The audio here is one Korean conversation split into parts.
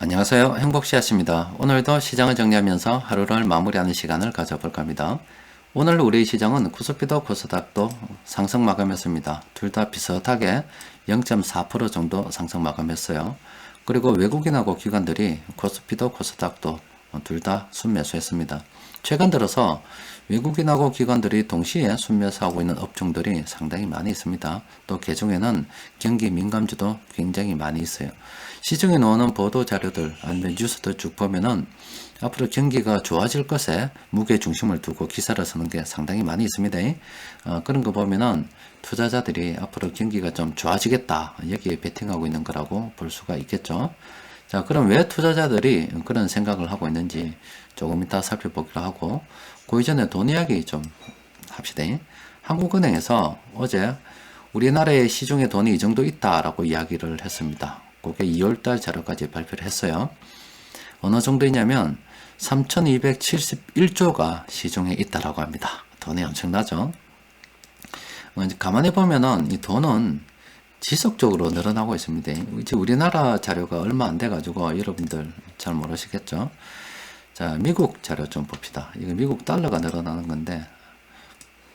안녕하세요. 행복씨앗입니다. 오늘도 시장을 정리하면서 하루를 마무리하는 시간을 가져볼까 합니다. 오늘 우리 시장은 코스피도 코스닥도 상승 마감했습니다. 둘 다 비슷하게 0.4% 정도 상승 마감했어요. 그리고 외국인하고 기관들이 코스피도 코스닥도 둘 다 순매수했습니다. 최근 들어서 외국인하고 기관들이 동시에 순매수하고 있는 업종들이 상당히 많이 있습니다. 또 개중에는 경기 민감주도 굉장히 많이 있어요. 시중에 나오는 보도 자료들 아니면 뉴스들 쭉 보면은 앞으로 경기가 좋아질 것에 무게 중심을 두고 기사를 쓰는 게 상당히 많이 있습니다. 그런 거 보면은 투자자들이 앞으로 경기가 좀 좋아지겠다 여기에 베팅하고 있는 거라고 볼 수가 있겠죠. 자, 그럼 왜 투자자들이 그런 생각을 하고 있는지 조금 이따 살펴보기로 하고, 그 이전에 돈 이야기 좀 합시다. 한국은행에서 어제 우리나라의 시중에 돈이 이 정도 있다라고 이야기를 했습니다. 그게 2월달 자료까지 발표를 했어요. 어느 정도이냐면 3,271조가 시중에 있다라고 합니다. 돈이 엄청나죠. 가만히 보면은 이 돈은 지속적으로 늘어나고 있습니다. 이제 우리나라 자료가 얼마 안 돼가지고 여러분들 잘 모르시겠죠. 자, 미국 자료 좀 봅시다. 이거 미국 달러가 늘어나는 건데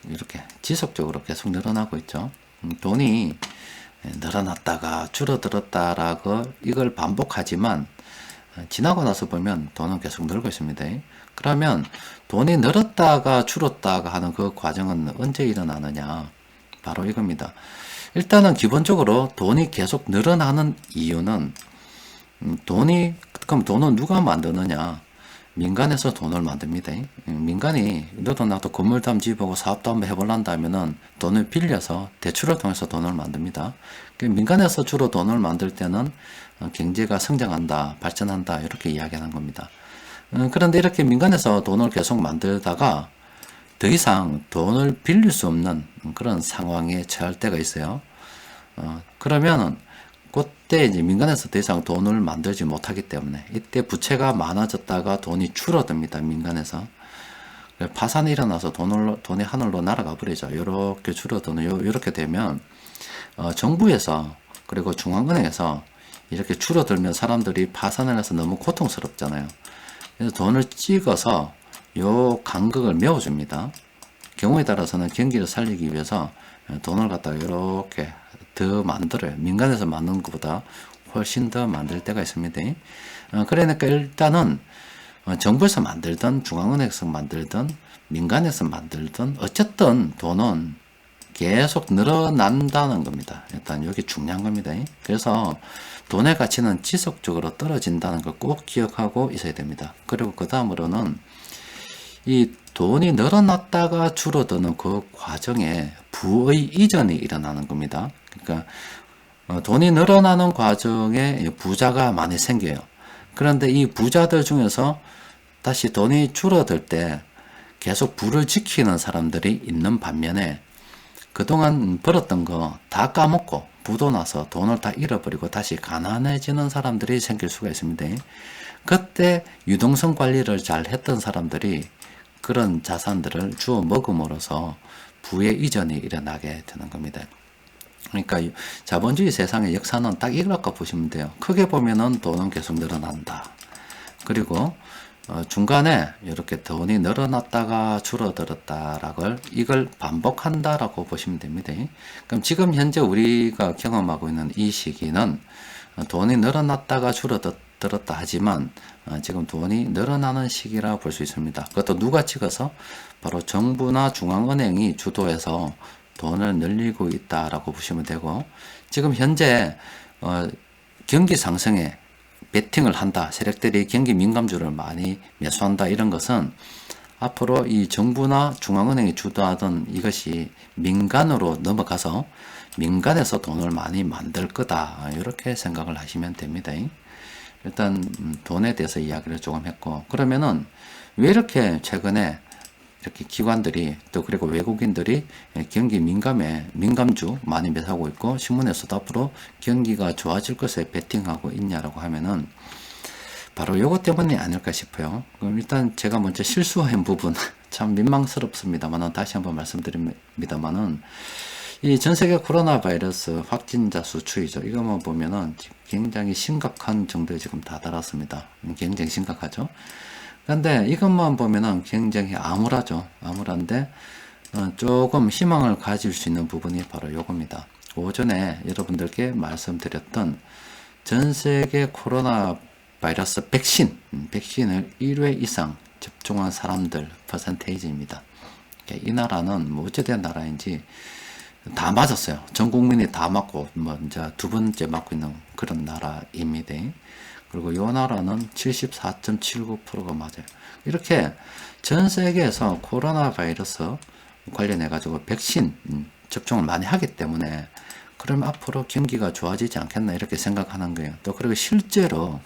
이렇게 지속적으로 계속 늘어나고 있죠. 돈이 늘어났다가 줄어들었다라고 이걸 반복하지만 지나고 나서 보면 돈은 계속 늘고 있습니다. 그러면 돈이 늘었다가 줄었다가 하는 그 과정은 언제 일어나느냐? 바로 이겁니다. 일단은 기본적으로 돈이 계속 늘어나는 이유는 그럼 돈은 누가 만드느냐? 민간에서 돈을 만듭니다. 민간이 너도 나도 건물도 한번 지어보고 사업도 한번 해볼란다 하면은 돈을 빌려서 대출을 통해서 돈을 만듭니다. 민간에서 주로 돈을 만들 때는 경제가 성장한다, 발전한다 이렇게 이야기하는 겁니다. 그런데 이렇게 민간에서 돈을 계속 만들다가 더 이상 돈을 빌릴 수 없는 그런 상황에 처할 때가 있어요. 그러면은 그때 이제 민간에서 더 이상 돈을 만들지 못하기 때문에 이때 부채가 많아졌다가 돈이 줄어듭니다. 민간에서. 파산이 일어나서 돈이 하늘로 날아가 버리죠. 이렇게 줄어드는, 이렇게 되면, 정부에서, 그리고 중앙은행에서 이렇게 줄어들면 사람들이 파산을 해서 너무 고통스럽잖아요. 그래서 돈을 찍어서 요 간극을 메워줍니다. 경우에 따라서는 경기를 살리기 위해서 돈을 갖다가 이렇게 더 만들어요. 민간에서 만드는 것보다 훨씬 더 만들 때가 있습니다. 그러니까 일단은 정부에서 만들든 중앙은행에서 만들든 민간에서 만들든 어쨌든 돈은 계속 늘어난다는 겁니다. 일단 여기 중요한 겁니다. 그래서 돈의 가치는 지속적으로 떨어진다는 걸 꼭 기억하고 있어야 됩니다. 그리고 그 다음으로는 이 돈이 늘어났다가 줄어드는 그 과정에 부의 이전이 일어나는 겁니다. 그러니까 돈이 늘어나는 과정에 부자가 많이 생겨요. 그런데 이 부자들 중에서 다시 돈이 줄어들 때 계속 부를 지키는 사람들이 있는 반면에 그동안 벌었던 거 다 까먹고 부도 나서 돈을 다 잃어버리고 다시 가난해지는 사람들이 생길 수가 있습니다. 그때 유동성 관리를 잘 했던 사람들이 그런 자산들을 주워 먹음으로써 부의 이전이 일어나게 되는 겁니다. 그러니까 자본주의 세상의 역사는 딱 이렇게 보시면 돼요. 크게 보면은 돈은 계속 늘어난다. 그리고 중간에 이렇게 돈이 늘어났다가 줄어들었다라고 이걸 반복한다라고 보시면 됩니다. 그럼 지금 현재 우리가 경험하고 있는 이 시기는 돈이 늘어났다가 줄어들었다 하지만 지금 돈이 늘어나는 시기라 볼 수 있습니다. 그것도 누가 찍어서 바로 정부나 중앙은행이 주도해서 돈을 늘리고 있다라고 보시면 되고, 지금 현재 경기 상승에 베팅을 한다, 세력들이 경기 민감주를 많이 매수한다, 이런 것은 앞으로 이 정부나 중앙은행이 주도하던 이것이 민간으로 넘어가서 민간에서 돈을 많이 만들 거다, 이렇게 생각을 하시면 됩니다. 일단 돈에 대해서 이야기를 조금 했고, 그러면은 왜 이렇게 최근에 이렇게 기관들이 또 그리고 외국인들이 경기 민감주 많이 매수하고 있고 신문에서도 앞으로 경기가 좋아질 것에 베팅하고 있냐라고 하면은 바로 요것 때문이 아닐까 싶어요. 그럼 일단 제가 먼저 실수한 부분 참 민망스럽습니다만은 다시 한번 말씀드립니다만은 이 전 세계 코로나 바이러스 확진자 수 추이죠. 이거만 보면은 굉장히 심각한 정도에 지금 다다랐습니다. 굉장히 심각하죠. 그런데 이것만 보면은 굉장히 암울하죠. 암울한데 조금 희망을 가질 수 있는 부분이 바로 요겁니다. 오전에 여러분들께 말씀드렸던 전 세계 코로나 바이러스 백신을 1회 이상 접종한 사람들 퍼센테이지입니다. 이 나라는 뭐 어찌된 나라인지 다 맞았어요. 전 국민이 다 맞고 뭐 이제 두 번째 맞고 있는 그런 나라입니다. 그리고 이 나라는 74.79%가 맞아요. 이렇게 전 세계에서 코로나 바이러스 관련해 가지고 백신 접종을 많이 하기 때문에 그럼 앞으로 경기가 좋아지지 않겠나 이렇게 생각하는 거예요. 또 그리고 실제로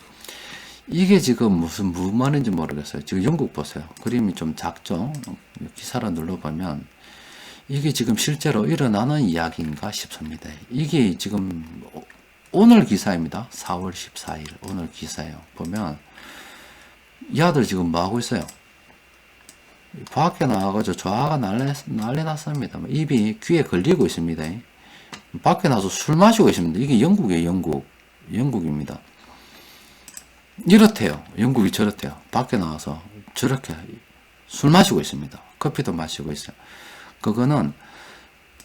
이게 지금 무슨 말인지 모르겠어요. 지금 영국 보세요. 그림이 좀 작죠? 기사를 눌러보면 이게 지금 실제로 일어나는 이야기인가 싶습니다. 이게 지금 오늘 기사입니다. 4월 14일 오늘 기사예요. 보면 이 아들 지금 뭐 하고 있어요? 밖에 나와가지고 좌가 난리 났습니다. 입이 귀에 걸리고 있습니다. 밖에 나와서 술 마시고 있습니다. 이게 영국이에요. 영국입니다. 이렇대요. 영국이 저렇대요. 밖에 나와서 저렇게 술 마시고 있습니다. 커피도 마시고 있어요. 그거는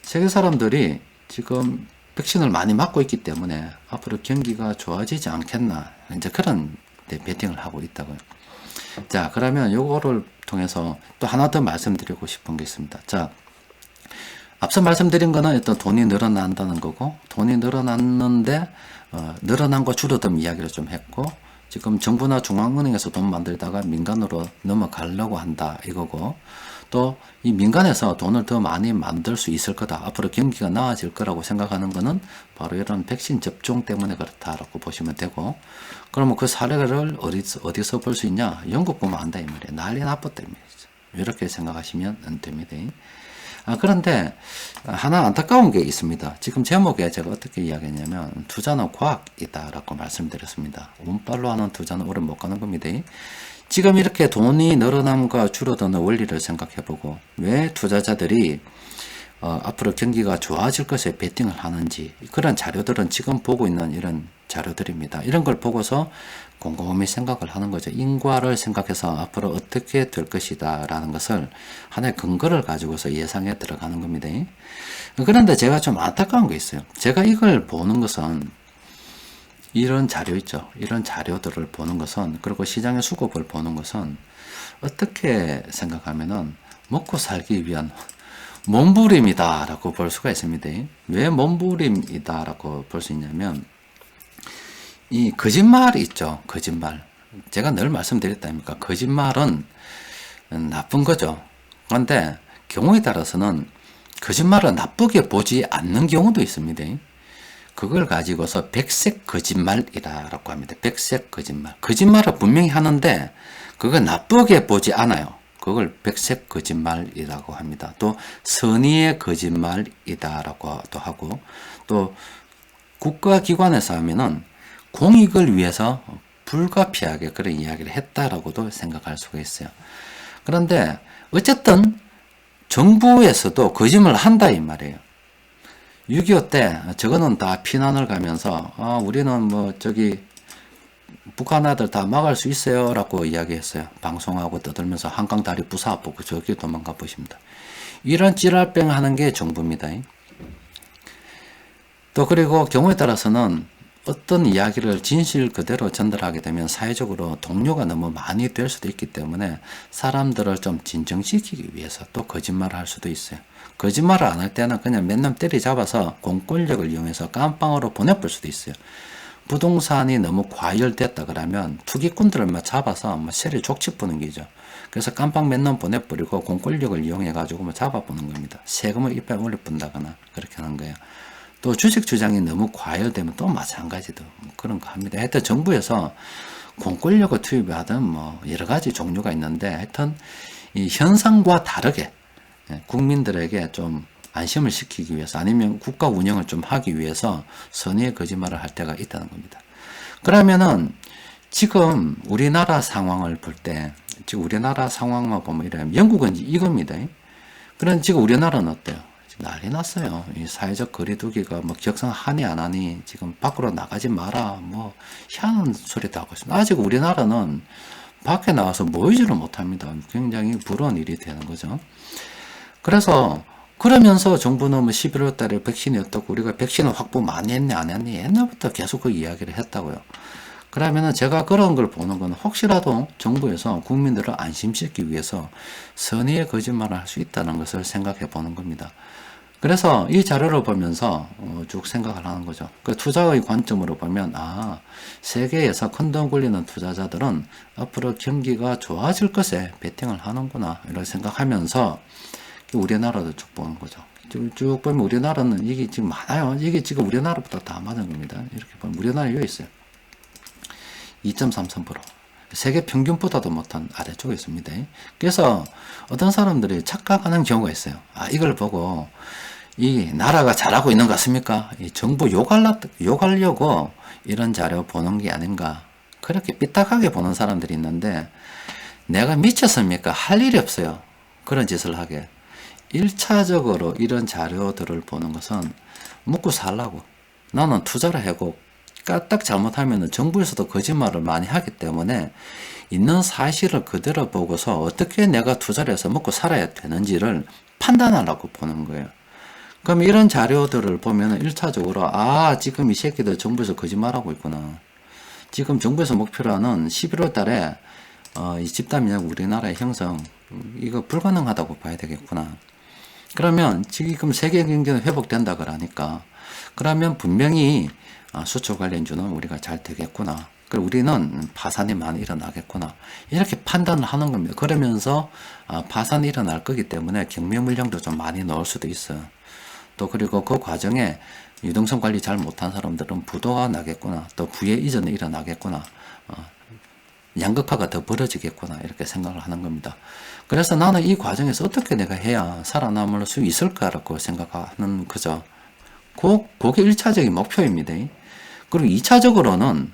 세계 사람들이 지금 백신을 많이 맞고 있기 때문에 앞으로 경기가 좋아지지 않겠나 이제 그런 베팅을 하고 있다고요. 자, 그러면 요거를 통해서 또 하나 더 말씀드리고 싶은 게 있습니다. 자, 앞서 말씀드린 거는 일단 돈이 늘어난다는 거고, 돈이 늘어났는데 늘어난 거 줄어듦 이야기를 좀 했고, 지금 정부나 중앙은행에서 돈 만들다가 민간으로 넘어가려고 한다 이거고, 또 이 민간에서 돈을 더 많이 만들 수 있을 거다. 앞으로 경기가 나아질 거라고 생각하는 거는 바로 이런 백신 접종 때문에 그렇다라고 보시면 되고, 그러면 그 사례를 어디서 볼 수 있냐? 영국 보면 안다 이 말이에요. 난리 났었다 이 말이죠. 이렇게 생각하시면 됩니다. 그런데 하나 안타까운 게 있습니다. 지금 제목에 제가 어떻게 이야기했냐면 투자는 과학이다 라고 말씀드렸습니다. 운빨로 하는 투자는 오래 못 가는 겁니다. 지금 이렇게 돈이 늘어남과 줄어드는 원리를 생각해보고 왜 투자자들이 앞으로 경기가 좋아질 것에 베팅을 하는지 그런 자료들은 지금 보고 있는 이런 자료들입니다. 이런 걸 보고서 곰곰이 생각을 하는 거죠. 인과를 생각해서 앞으로 어떻게 될 것이다 라는 것을 하나의 근거를 가지고서 예상에 들어가는 겁니다. 그런데 제가 좀 안타까운 게 있어요. 제가 이걸 보는 것은 이런 자료 있죠. 이런 자료들을 보는 것은 그리고 시장의 수급을 보는 것은 어떻게 생각하면은 먹고 살기 위한 몸부림이다 라고 볼 수가 있습니다. 왜 몸부림이다 라고 볼 수 있냐면 이 거짓말이 있죠. 거짓말. 제가 늘 말씀드렸다 아닙니까? 거짓말은 나쁜 거죠. 그런데 경우에 따라서는 거짓말을 나쁘게 보지 않는 경우도 있습니다. 그걸 가지고서 백색 거짓말이라고 합니다. 백색 거짓말. 거짓말을 분명히 하는데 그걸 나쁘게 보지 않아요. 그걸 백색 거짓말이라고 합니다. 또 선의의 거짓말이다라고 또 하고, 또 국가기관에서 하면은 공익을 위해서 불가피하게 그런 이야기를 했다라고도 생각할 수가 있어요. 그런데 어쨌든 정부에서도 거짓말을 한다 이 말이에요. 6.25 때 저거는 다 피난을 가면서 우리는 뭐 저기 북한 아들 다 막을 수 있어요 라고 이야기했어요. 방송하고 떠들면서 한강 다리 부사보고 저기 도망가 보십니다. 이런 찌랄병 하는 게 정부입니다. 또 그리고 경우에 따라서는 어떤 이야기를 진실 그대로 전달하게 되면 사회적으로 동료가 너무 많이 될 수도 있기 때문에 사람들을 좀 진정시키기 위해서 또 거짓말을 할 수도 있어요. 거짓말을 안 할 때는 그냥 맨날 때리잡아서 공권력을 이용해서 깜빵으로 보내볼 수도 있어요. 부동산이 너무 과열됐다 그러면 투기꾼들을 막 잡아서 막 세리 족치 부는 게죠. 그래서 깜빵 맨날 보내버리고 공권력을 이용해가지고 뭐 잡아보는 겁니다. 세금을 이빨 올려본다거나 그렇게 하는 거예요. 또 주식 주장이 너무 과열되면 또 마찬가지도 그런 거 합니다. 하여튼 정부에서 공권력을 투입하든 뭐 여러 가지 종류가 있는데 하여튼 이 현상과 다르게 국민들에게 좀 안심을 시키기 위해서 아니면 국가 운영을 좀 하기 위해서 선의의 거짓말을 할 때가 있다는 겁니다. 그러면은 지금 우리나라 상황을 볼 때 지금 우리나라 상황만 보면 이래요. 영국은 이겁니다. 그럼 지금 우리나라는 어때요? 난리 났어요. 이 사회적 거리두기가 뭐 격상하니 안 하니 지금 밖으로 나가지 마라 뭐 희한한 소리도 하고 있습니다. 아직 우리나라는 밖에 나가서 모이지를 못합니다. 굉장히 부러운 일이 되는 거죠. 그래서 그러면서 정부는 뭐 11월 달에 백신이 어떻고 우리가 백신을 확보 많이 했네 안 했니 옛날부터 계속 그 이야기를 했다고요. 그러면은 제가 그런 걸 보는 건 혹시라도 정부에서 국민들을 안심시키기 위해서 선의의 거짓말을 할 수 있다는 것을 생각해 보는 겁니다. 그래서 이 자료를 보면서 쭉 생각을 하는 거죠. 그 투자의 관점으로 보면 세계에서 큰 돈 굴리는 투자자들은 앞으로 경기가 좋아질 것에 베팅을 하는구나 이렇게 생각하면서 우리나라도 쭉 보는 거죠. 쭉 보면 우리나라는 이게 지금 많아요. 이게 지금 우리나라보다 다 많은 겁니다. 이렇게 보면 우리나라 여기 있어요. 2.33%. 세계 평균보다도 못한 아래쪽에 있습니다. 그래서 어떤 사람들이 착각하는 경우가 있어요. 이걸 보고 이 나라가 잘하고 있는 것 같습니까? 이 정부 욕하려고 이런 자료 보는 게 아닌가. 그렇게 삐딱하게 보는 사람들이 있는데 내가 미쳤습니까? 할 일이 없어요. 그런 짓을 하게. 1차적으로 이런 자료들을 보는 것은 먹고 살라고. 나는 투자를 하고 까딱 잘못하면 정부에서도 거짓말을 많이 하기 때문에 있는 사실을 그대로 보고서 어떻게 내가 투자를 해서 먹고 살아야 되는지를 판단하려고 보는 거예요. 그럼 이런 자료들을 보면 1차적으로 지금 이 새끼들 정부에서 거짓말하고 있구나. 지금 정부에서 목표로 하는 11월 달에 이 집단 면역 우리나라의 형성 이거 불가능하다고 봐야 되겠구나. 그러면 지금 세계 경제는 회복된다 그러니까 그러면 분명히 수출 관련주는 우리가 잘 되겠구나. 그리고 우리는 파산이 많이 일어나겠구나. 이렇게 판단을 하는 겁니다. 그러면서 파산이 일어날 거기 때문에 경매 물량도 좀 많이 넣을 수도 있어요. 또 그리고 그 과정에 유동성 관리 잘 못한 사람들은 부도가 나겠구나. 또 부의 이전이 일어나겠구나. 양극화가 더 벌어지겠구나. 이렇게 생각을 하는 겁니다. 그래서 나는 이 과정에서 어떻게 내가 해야 살아남을 수 있을까라고 생각하는 거죠. 그게 1차적인 목표입니다. 그리고 2차적으로는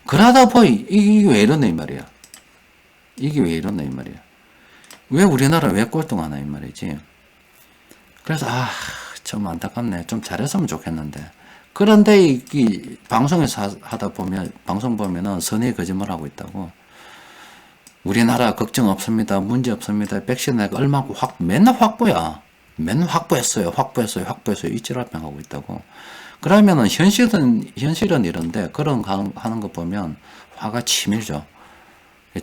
그러다 보니 이게 왜 이러네 이 말이야. 이게 왜 이러네 이 말이야. 왜 우리나라 왜 꼴등하나 이 말이지. 그래서 좀 안타깝네. 좀 잘했으면 좋겠는데. 그런데 이 방송에서 하다 보면 방송 보면은 선의의 거짓말하고 있다고. 우리나라 걱정 없습니다. 문제 없습니다. 백신 내가 얼마고 맨날 확보야. 맨날 확보했어요. 이질랄병 하고 있다고. 그러면은 현실은 이런데 그런 하는 거 보면 화가 치밀죠.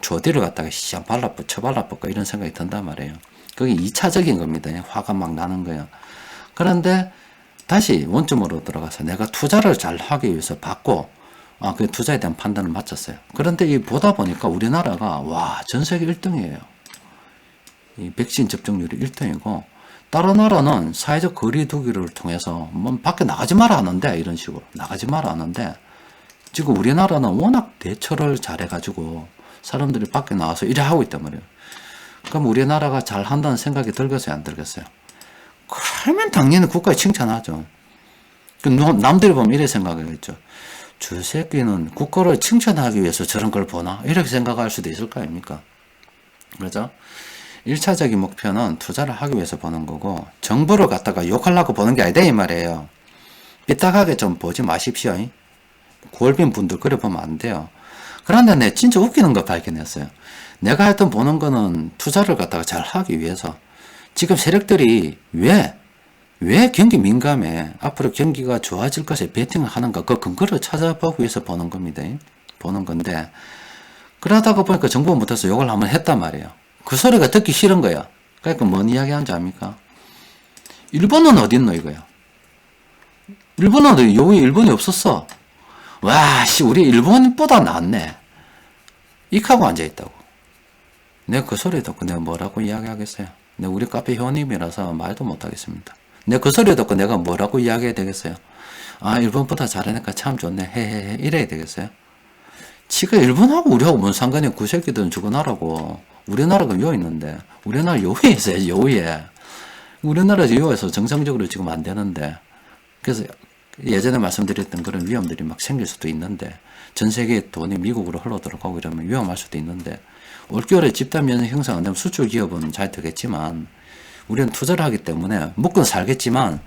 조디를 갖다가 시장 쳐발라붙고 이런 생각이 든단 말이에요. 그게 2차적인 겁니다. 화가 막 나는 거예요. 그런데 다시 원점으로 들어가서 내가 투자를 잘 하기 위해서 받고 그 투자에 대한 판단을 마쳤어요. 그런데 이 보다 보니까 우리나라가 전 세계 1등이에요. 이 백신 접종률이 1등이고 다른 나라는 사회적 거리두기를 통해서 밖에 나가지 마라 하는데 이런 식으로 나가지 마라 하는데 지금 우리나라는 워낙 대처를 잘해가지고 사람들이 밖에 나와서 이래 하고 있단 말이에요. 그럼 우리나라가 잘 한다는 생각이 들겠어요, 안 들겠어요? 그러면 당연히 국가에 칭찬하죠. 남들이 보면 이래 생각하겠죠. 저 새끼는 국가를 칭찬하기 위해서 저런 걸 보나? 이렇게 생각할 수도 있을 거 아닙니까? 그렇죠? 1차적인 목표는 투자를 하기 위해서 보는 거고 정부를 갖다가 욕하려고 보는 게 아니다 이 말이에요. 삐딱하게 좀 보지 마십시오. 골빈 분들 그래 보면 안 돼요. 그런데 내가 진짜 웃기는 거 발견했어요. 내가 하여튼 보는 거는 투자를 갖다가 잘 하기 위해서 지금 세력들이 왜 경기 민감해 앞으로 경기가 좋아질 것에 베팅을 하는가 그 근거를 찾아보기 위해서 보는 겁니다. 보는 건데 그러다가 보니까 정부가 못해서 욕을 한번 했단 말이에요. 그 소리가 듣기 싫은 거야. 그러니까 뭔 이야기 하는지 압니까? 일본은 어딨노 이거야. 일본은 여기 일본이 없었어. 우리 일본보다 낫네. 익하고 앉아있다고. 내가 그 소리 듣고 내가 뭐라고 이야기하겠어요? 내가 우리 카페 회원님이라서 말도 못하겠습니다. 내가 그 소리 듣고 내가 뭐라고 이야기해야 되겠어요? 일본보다 잘하니까 참 좋네. 헤헤헤. 이래야 되겠어요? 지가 일본하고 우리하고 뭔 상관이야. 그 새끼들은 저거 나라고. 우리나라가 요 있는데. 우리나라 요에 있어야지, 요에. 우리나라 요에서 정상적으로 지금 안 되는데. 그래서 예전에 말씀드렸던 그런 위험들이 막 생길 수도 있는데. 전 세계 돈이 미국으로 흘러 들어가고 이러면 위험할 수도 있는데. 올겨울에 집단 면역 형성 안 되면 수출 기업은 잘 되겠지만, 우리는 투자를 하기 때문에 먹고 살겠지만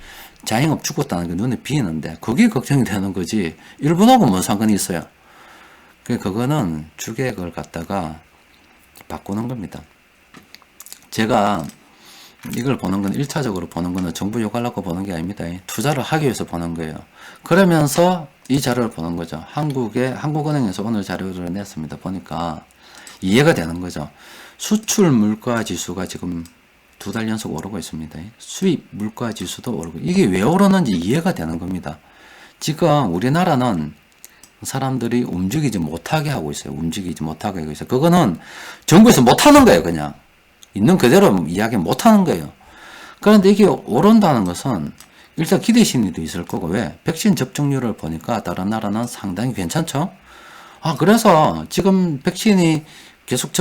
자영업 죽었다는 게 눈에 비이는데 그게 걱정이 되는 거지 일본하고 뭔 상관이 있어요. 그거는 주객을 갖다가 바꾸는 겁니다. 제가 이걸 보는 건 1차적으로 보는 거는 정부 욕하려고 보는 게 아닙니다. 투자를 하기 위해서 보는 거예요. 그러면서 이 자료를 보는 거죠. 한국은행에서 오늘 자료를 냈습니다. 보니까 이해가 되는 거죠. 수출 물가 지수가 지금 2달 연속 오르고 있습니다. 수입 물가 지수도 오르고 이게 왜 오르는지 이해가 되는 겁니다. 지금 우리나라는 사람들이 움직이지 못하게 하고 있어요. 움직이지 못하게 하고 있어요. 그거는 정부에서 못하는 거예요. 그냥 있는 그대로 이야기 못하는 거예요. 그런데 이게 오른다는 것은 일단 기대 심리도 있을 거고 왜? 백신 접종률을 보니까 다른 나라는 상당히 괜찮죠. 그래서 지금 백신이 계속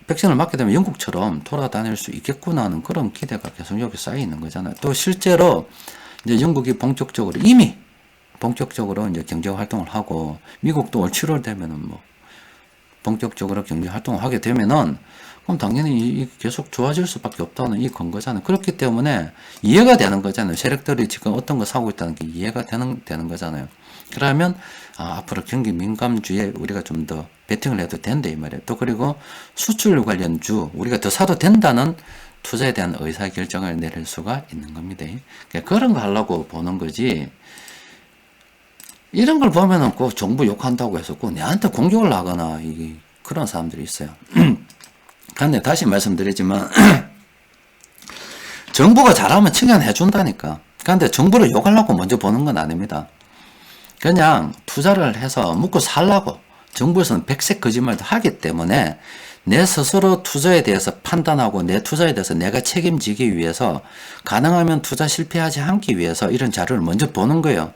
백신을 맞게 되면 영국처럼 돌아다닐 수 있겠구나 하는 그런 기대가 계속 여기 쌓여 있는 거잖아요. 또 실제로 이제 영국이 이미 본격적으로 이제 경제 활동을 하고 미국도 올 7월 되면은 뭐 본격적으로 경제 활동을 하게 되면은 그럼 당연히 계속 좋아질 수밖에 없다는 이 근거잖아요. 그렇기 때문에 이해가 되는 거잖아요. 세력들이 지금 어떤 거 사고 있다는 게 이해가 되는 거잖아요. 그러면 앞으로 경기 민감주에 우리가 좀 더 베팅을 해도 된다 이 말이에요. 또 그리고 수출 관련주 우리가 더 사도 된다는 투자에 대한 의사결정을 내릴 수가 있는 겁니다. 그러니까 그런 거 하려고 보는 거지. 이런 걸 보면은 꼭 정부 욕한다고 해서 꼭 내한테 공격을 하거나 그런 사람들이 있어요. 근데 다시 말씀드리지만 정부가 잘하면 칭찬해 준다니까. 그런데 정부를 욕하려고 먼저 보는 건 아닙니다. 그냥 투자를 해서 먹고 살라고 정부에서는 백색 거짓말도 하기 때문에 내 스스로 투자에 대해서 판단하고 내 투자에 대해서 내가 책임지기 위해서 가능하면 투자 실패하지 않기 위해서 이런 자료를 먼저 보는 거예요.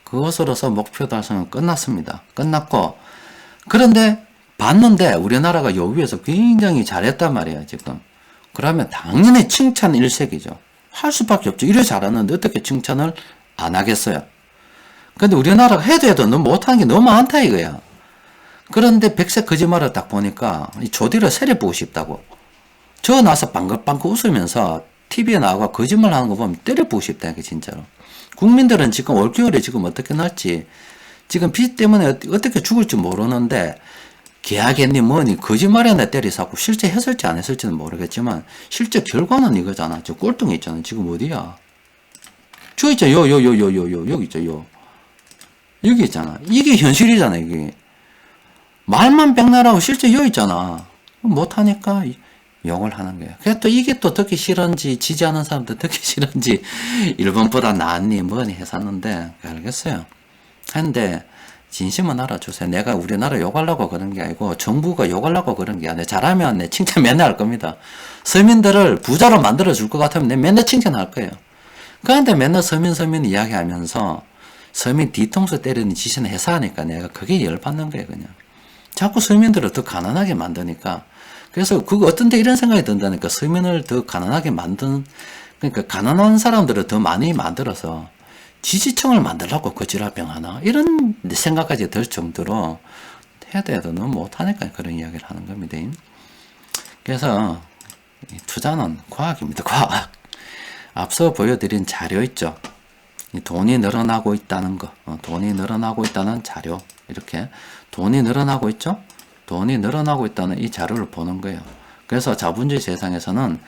그것으로서 목표 달성은 끝났습니다. 끝났고 그런데 봤는데 우리나라가 여기에서 굉장히 잘했단 말이에요. 지금. 그러면 당연히 칭찬 일색이죠. 할 수밖에 없죠. 이래 잘하는데 어떻게 칭찬을 안 하겠어요. 근데 우리나라가 해도 너무 못하는 게 너무 많다 이거야. 그런데 백색 거짓말을 딱 보니까 이 조디를 세려보고 싶다고. 저 나서 빵긋빵긋 웃으면서 TV에 나와서 거짓말 하는 거 보면 때려보고 싶다 이게 진짜로. 국민들은 지금 올겨울에 지금 어떻게 날지 지금 비 때문에 어떻게 죽을지 모르는데 계약했니 뭐니 거짓말에나 때리사고 실제 했을지 안 했을지는 모르겠지만 실제 결과는 이거잖아. 저 꼴등이 있잖아. 지금 어디야? 저 있잖아. 여기 있죠. 여기 있잖아. 이게 현실이잖아. 이게 말만 백날하고 실제 여기 있잖아. 못하니까 욕을 하는 거예요. 그래서 또 이게 또 듣기 싫은지 지지하는 사람들 듣기 싫은지 일본보다 낫니 뭐니 했었는데 알겠어요. 근데 진심은 알아주세요. 내가 우리나라 욕하려고 그런 게 아니고 정부가 욕하려고 그런 게 아니라 잘하면 내 칭찬 맨날 할 겁니다. 서민들을 부자로 만들어 줄 것 같으면 내 맨날 칭찬할 거예요. 그런데 맨날 서민 이야기하면서 서민 뒤통수 때리는 짓은 해서 하니까 내가 그게 열받는 거예요. 그냥 자꾸 서민들을 더 가난하게 만드니까. 그래서 그거 어떤 데 이런 생각이 든다니까. 서민을 더 가난하게 그러니까 가난한 사람들을 더 많이 만들어서 지지층을 만들라고 거지랄병 하나 이런 생각까지 들 정도로 해도 너무 못하니까 그런 이야기를 하는 겁니다. 그래서 투자는 과학입니다. 과학. 앞서 보여드린 자료 있죠. 돈이 늘어나고 있다는 거, 돈이 늘어나고 있다는 자료, 이렇게 돈이 늘어나고 있죠. 돈이 늘어나고 있다는 이 자료를 보는 거예요. 그래서 자본주의 세상에서는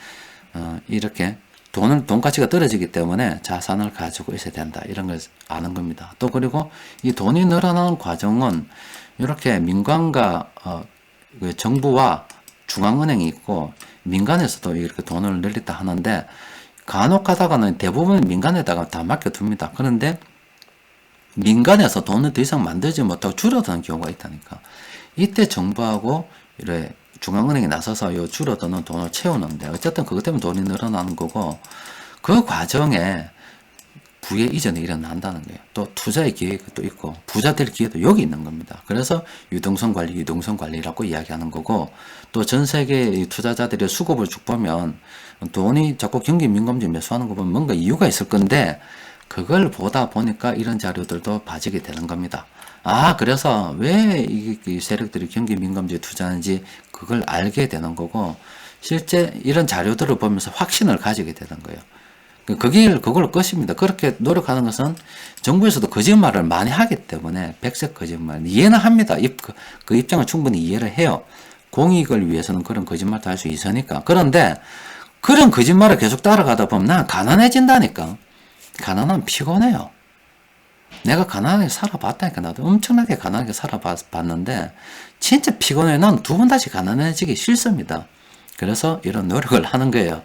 이렇게 돈 가치가 떨어지기 때문에 자산을 가지고 있어야 된다. 이런 걸 아는 겁니다. 또 그리고 이 돈이 늘어나는 과정은 이렇게 민간과 정부와 중앙은행이 있고 민간에서도 이렇게 돈을 늘렸다 하는데 간혹 가다가는 대부분 민간에다가 다 맡겨둡니다. 그런데 민간에서 돈을 더 이상 만들지 못하고 줄어드는 경우가 있다니까. 이때 정부하고 이래 중앙은행이 나서서 요 줄어드는 돈을 채우는데 어쨌든 그것 때문에 돈이 늘어나는 거고 그 과정에 부의 이전이 일어난다는 거예요. 또 투자의 기회가 또 있고 부자 될 기회도 여기 있는 겁니다. 그래서 유동성 관리라고 이야기하는 거고 또 전 세계 투자자들의 수급을 쭉 보면 돈이 자꾸 경기 민감주에 매수하는 거 보면 뭔가 이유가 있을 건데 그걸 보다 보니까 이런 자료들도 봐지게 되는 겁니다. 그래서 왜 이 세력들이 경기 민감주에 투자하는지 그걸 알게 되는 거고 실제 이런 자료들을 보면서 확신을 가지게 되는 거예요. 그걸 것입니다. 그렇게 노력하는 것은 정부에서도 거짓말을 많이 하기 때문에 백색 거짓말 이해는 합니다. 그 입장을 충분히 이해를 해요. 공익을 위해서는 그런 거짓말도 할 수 있으니까. 그런데 그런 거짓말을 계속 따라가다 보면 난 가난해진다니까. 가난하면 피곤해요. 내가 가난하게 살아봤다니까. 나도 엄청나게 가난하게 살아봤는데 진짜 피곤해요. 난 두 번 다시 가난해지기 싫습니다. 그래서 이런 노력을 하는 거예요.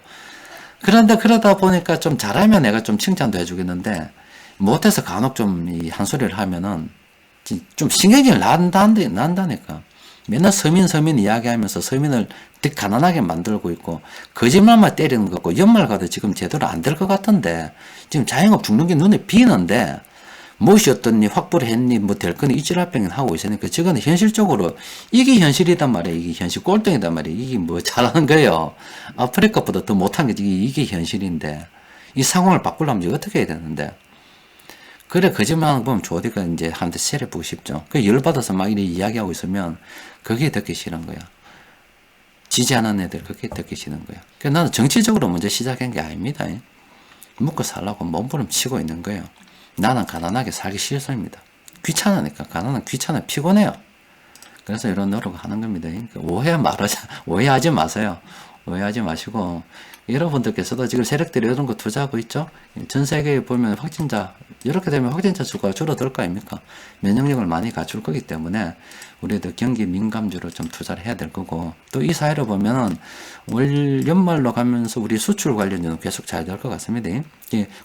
그런데 그러다 보니까 좀 잘하면 내가 좀 칭찬도 해주겠는데 못해서 간혹 좀 이 한 소리를 하면은 좀 신경이 난다니까. 맨날 서민 이야기하면서 서민을 되게 가난하게 만들고 있고 거짓말만 때리는 것 같고 연말 가도 지금 제대로 안 될 것 같은데 지금 자영업 죽는 게 눈에 비는데 무엇이 어떻니 확보를 했니 뭐 될 거니 이지랄병 하고 있으니까 저거는 현실적으로 이게 현실이단 말이에요. 이게 현실 꼴등이단 말이에요. 이게 뭐 잘하는 거예요. 아프리카보다 더 못한 게 이게 현실인데 이 상황을 바꾸려면 이제 어떻게 해야 되는데 그래 거짓말하는 거 보면 조디가 이제 한테 세례보고 싶죠. 그 열받아서 막 이렇게 이야기하고 있으면 그게 듣기 싫은 거야. 지지하는 애들 그게 듣기 싫은 거야. 그래서 나는 정치적으로 먼저 시작한 게 아닙니다. 먹고 살라고 몸부림 치고 있는 거예요. 나는 가난하게 살기 싫습니다. 귀찮으니까. 가난은 귀찮아 피곤해요. 그래서 이런 노력을 하는 겁니다. 오해하지 마세요. 오해하지 마시고 여러분들께서도 지금 세력들이 이런 거 투자하고 있죠. 전 세계에 보면 확진자 이렇게 되면 확진자 수가 줄어들 거 아닙니까? 면역력을 많이 갖출 거기 때문에 우리도 경기 민감주로 좀 투자를 해야 될 거고 또 이 사회를 보면은 올 연말로 가면서 우리 수출 관련주는 계속 잘 될 것 같습니다.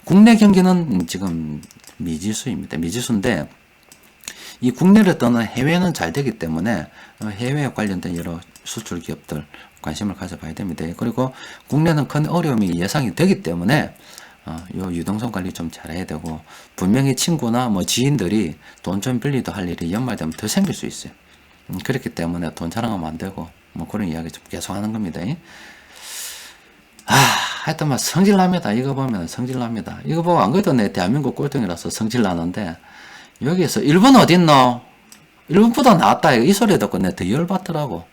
국내 경기는 지금 미지수입니다. 미지수인데 이 국내를 떠나 해외는 잘 되기 때문에 해외에 관련된 여러 수출 기업들 관심을 가져봐야 됩니다. 그리고 국내는 큰 어려움이 예상이 되기 때문에 요 유동성 관리 좀 잘해야 되고 분명히 친구나 뭐 지인들이 돈 좀 빌리도 할 일이 연말 되면 더 생길 수 있어요. 그렇기 때문에 돈 자랑하면 안 되고 뭐 그런 이야기 좀 계속 하는 겁니다. 하여튼 막 성질납니다. 이거 보면 성질납니다. 이거 보고 안 그래도 내 대한민국 꼴등이라서 성질나는데 여기에서 일본 어딨노? 일본보다 낫다. 이 소리 듣고 내 더 열받더라고.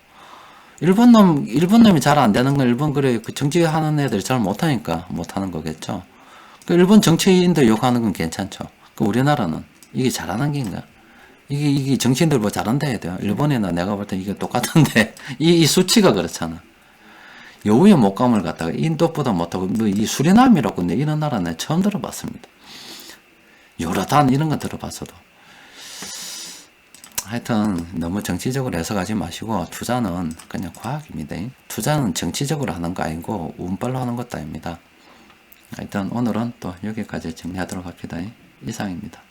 일본 놈이 잘 안 되는 건 일본 그래 그 정치하는 애들이 잘 못하니까 못하는 거겠죠. 그 일본 정치인들 욕하는 건 괜찮죠. 그 우리나라는 이게 잘하는 게인가? 이게 정치인들 뭐 잘한다 해야 돼요. 일본이나 내가 볼 때 이게 똑같은데 이 수치가 그렇잖아. 여우의 목감을 갖다가 인도보다 못하고 뭐 이 수리남이라고 이런 나라는 처음 들어봤습니다. 요르단 이런 거 들어봤어도. 하여튼 너무 정치적으로 해석하지 마시고 투자는 그냥 과학입니다. 투자는 정치적으로 하는 거 아니고 운빨로 하는 것도 아닙니다. 하여튼 오늘은 또 여기까지 정리하도록 합시다. 이상입니다.